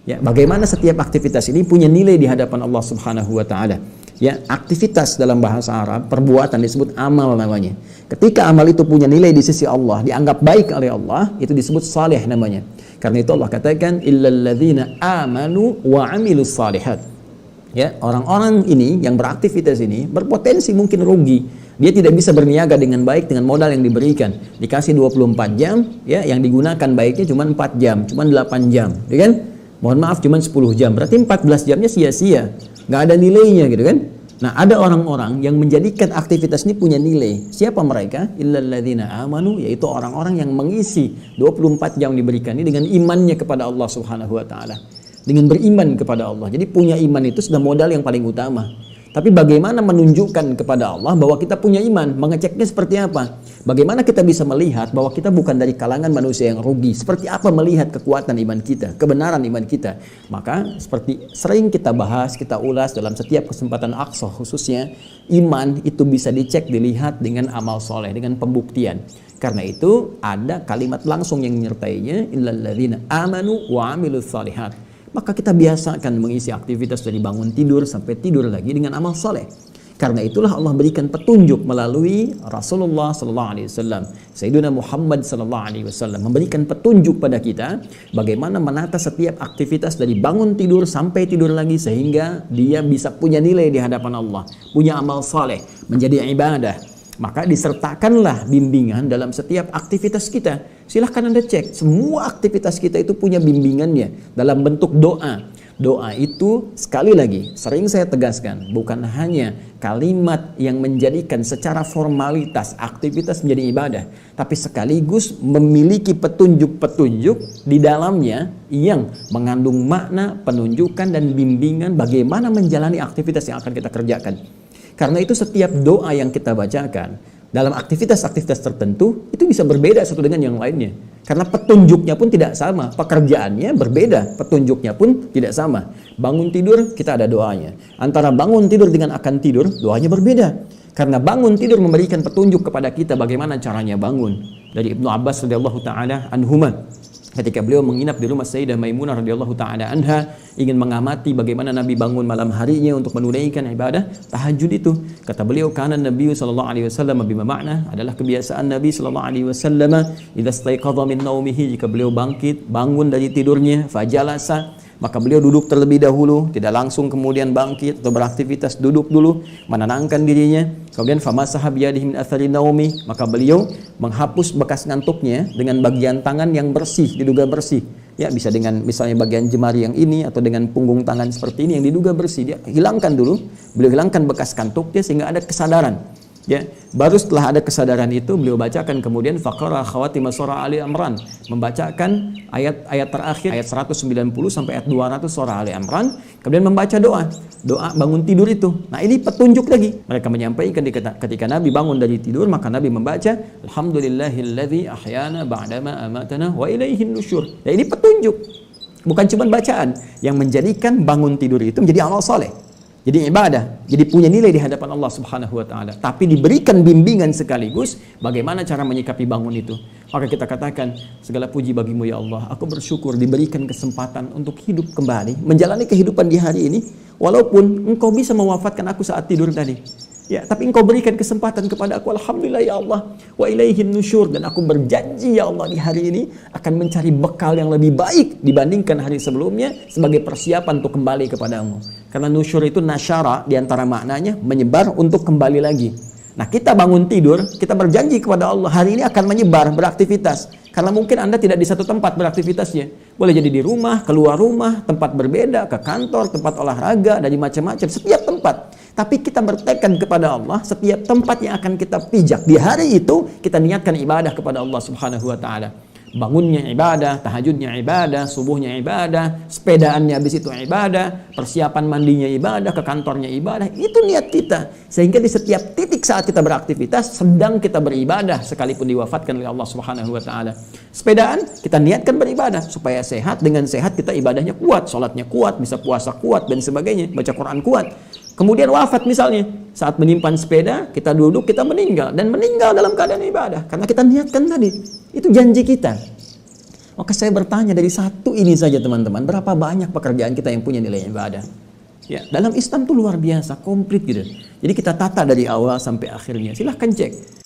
Ya, bagaimana setiap aktivitas ini punya nilai di hadapan Allah Subhanahu wa taala. Ya, aktivitas dalam bahasa Arab, perbuatan disebut amal namanya. Ketika amal itu punya nilai di sisi Allah, dianggap baik oleh Allah, itu disebut saleh namanya. Karena itu Allah katakan illal ladzina amanu wa amilus salihat. Ya, orang-orang ini yang beraktivitas ini berpotensi mungkin rugi. Dia tidak bisa berniaga dengan baik dengan modal yang diberikan. Dikasih 24 jam, ya, yang digunakan baiknya cuma 4 jam, cuma 8 jam, ya kan? Mohon maaf cuma 10 jam, berarti 14 jamnya sia-sia, nggak ada nilainya gitu kan. Nah, ada orang-orang yang menjadikan aktivitas ini punya nilai. Siapa mereka? Illal ladzina amanu, yaitu orang-orang yang mengisi 24 jam diberikan ini dengan imannya kepada Allah Subhanahu wa taala. Dengan beriman kepada Allah. Jadi punya iman itu sudah modal yang paling utama. Tapi bagaimana menunjukkan kepada Allah bahwa kita punya iman? Mengeceknya seperti apa? Bagaimana kita bisa melihat bahwa kita bukan dari kalangan manusia yang rugi? Seperti apa melihat kekuatan iman kita, kebenaran iman kita? Maka seperti sering kita bahas, kita ulas dalam setiap kesempatan Aqsa khususnya, iman itu bisa dicek, dilihat dengan amal soleh, dengan pembuktian. Karena itu ada kalimat langsung yang menyertainya, illal ladzina amanu wa amilus salihat. Maka kita biasakan mengisi aktivitas dari bangun tidur sampai tidur lagi dengan amal soleh. Karena itulah Allah berikan petunjuk melalui Rasulullah sallallahu alaihi wasallam, Sayyidina Muhammad sallallahu alaihi wasallam memberikan petunjuk pada kita bagaimana menata setiap aktivitas dari bangun tidur sampai tidur lagi sehingga dia bisa punya nilai di hadapan Allah, punya amal soleh, menjadi ibadah. Maka disertakanlah bimbingan dalam setiap aktivitas kita. Silahkan Anda cek, semua aktivitas kita itu punya bimbingannya dalam bentuk doa. Doa itu sekali lagi, sering saya tegaskan, bukan hanya kalimat yang menjadikan secara formalitas aktivitas menjadi ibadah, tapi sekaligus memiliki petunjuk-petunjuk di dalamnya yang mengandung makna, penunjukan dan bimbingan bagaimana menjalani aktivitas yang akan kita kerjakan. Karena itu setiap doa yang kita bacakan dalam aktivitas-aktivitas tertentu itu bisa berbeda satu dengan yang lainnya. Karena petunjuknya pun tidak sama, pekerjaannya berbeda, petunjuknya pun tidak sama. Bangun tidur kita ada doanya. Antara bangun tidur dengan akan tidur, doanya berbeda. Karena bangun tidur memberikan petunjuk kepada kita bagaimana caranya bangun. Dari Ibnu Abbas radhiyallahu taala anhuma, ketika beliau menginap di rumah Sayyidah Maimunah radhiyallahu taala anha, ingin mengamati bagaimana Nabi bangun malam harinya untuk menunaikan ibadah tahajud itu. Kata beliau, kana Nabi sallallahu alaihi wasallam bima makna, adalah kebiasaan Nabi sallallahu alaihi wasallam idza staiqadha min naumihi, jika beliau bangkit, bangun dari tidurnya, fajalasa, maka beliau duduk terlebih dahulu, tidak langsung kemudian bangkit atau beraktivitas, duduk dulu, menenangkan dirinya. Kemudian famasaha biyadihi min athari naumi, maka beliau menghapus bekas ngantuknya dengan bagian tangan yang bersih, diduga bersih. Ya, bisa dengan misalnya bagian jemari yang ini atau dengan punggung tangan seperti ini yang diduga bersih. Dia hilangkan dulu, beliau hilangkan bekas kantuknya sehingga ada kesadaran. Ya, baru setelah ada kesadaran itu beliau bacakan kemudian faqara khawatim surah Ali Imran, membacakan ayat-ayat terakhir ayat 190 sampai ayat 200 surah Ali Imran, kemudian membaca doa bangun tidur itu. Nah, ini petunjuk lagi. Mereka menyampaikan ketika Nabi bangun dari tidur, maka Nabi membaca alhamdulillahilladzi ahyana ba'dama amatana wa ilaihin nusyur. Ya, ini petunjuk. Bukan cuma bacaan yang menjadikan bangun tidur itu menjadi amal soleh. Jadi ibadah, jadi punya nilai di hadapan Allah Subhanahu wa taala. Tapi diberikan bimbingan sekaligus bagaimana cara menyikapi bangun itu. Maka kita katakan, segala puji bagimu ya Allah. Aku bersyukur diberikan kesempatan untuk hidup kembali, menjalani kehidupan di hari ini, walaupun Engkau bisa mewafatkan aku saat tidur tadi. Ya, tapi Engkau berikan kesempatan kepada aku, alhamdulillah ya Allah, wa ilaihin nusyur, dan aku berjanji ya Allah di hari ini akan mencari bekal yang lebih baik dibandingkan hari sebelumnya sebagai persiapan untuk kembali kepadamu. Karena nusyur itu nasyara, diantara maknanya menyebar untuk kembali lagi. Nah, kita bangun tidur, kita berjanji kepada Allah hari ini akan menyebar, beraktivitas. Karena mungkin Anda tidak di satu tempat beraktivitasnya. Boleh jadi di rumah, keluar rumah, tempat berbeda, ke kantor, tempat olahraga, dari macam-macam, setiap tempat. Tapi kita bertekad kepada Allah, setiap tempat yang akan kita pijak di hari itu, kita niatkan ibadah kepada Allah Subhanahu wa taala. Bangunnya ibadah, tahajudnya ibadah, subuhnya ibadah, sepedaannya habis itu ibadah, persiapan mandinya ibadah, ke kantornya ibadah. Itu niat kita. Sehingga di setiap titik saat kita beraktivitas, sedang kita beribadah sekalipun diwafatkan oleh Allah Subhanahu wa taala. Sepedaan kita niatkan beribadah supaya sehat, dengan sehat kita ibadahnya kuat, salatnya kuat, bisa puasa kuat dan sebagainya, baca Quran kuat. Kemudian wafat misalnya, saat menyimpan sepeda, kita duduk, kita meninggal. Dan meninggal dalam keadaan ibadah. Karena kita niatkan tadi. Itu janji kita. Maka saya bertanya dari satu ini saja teman-teman, berapa banyak pekerjaan kita yang punya nilai ibadah? Ya, dalam Islam tuh luar biasa, komplit gitu. Jadi kita tata dari awal sampai akhirnya. Silahkan cek.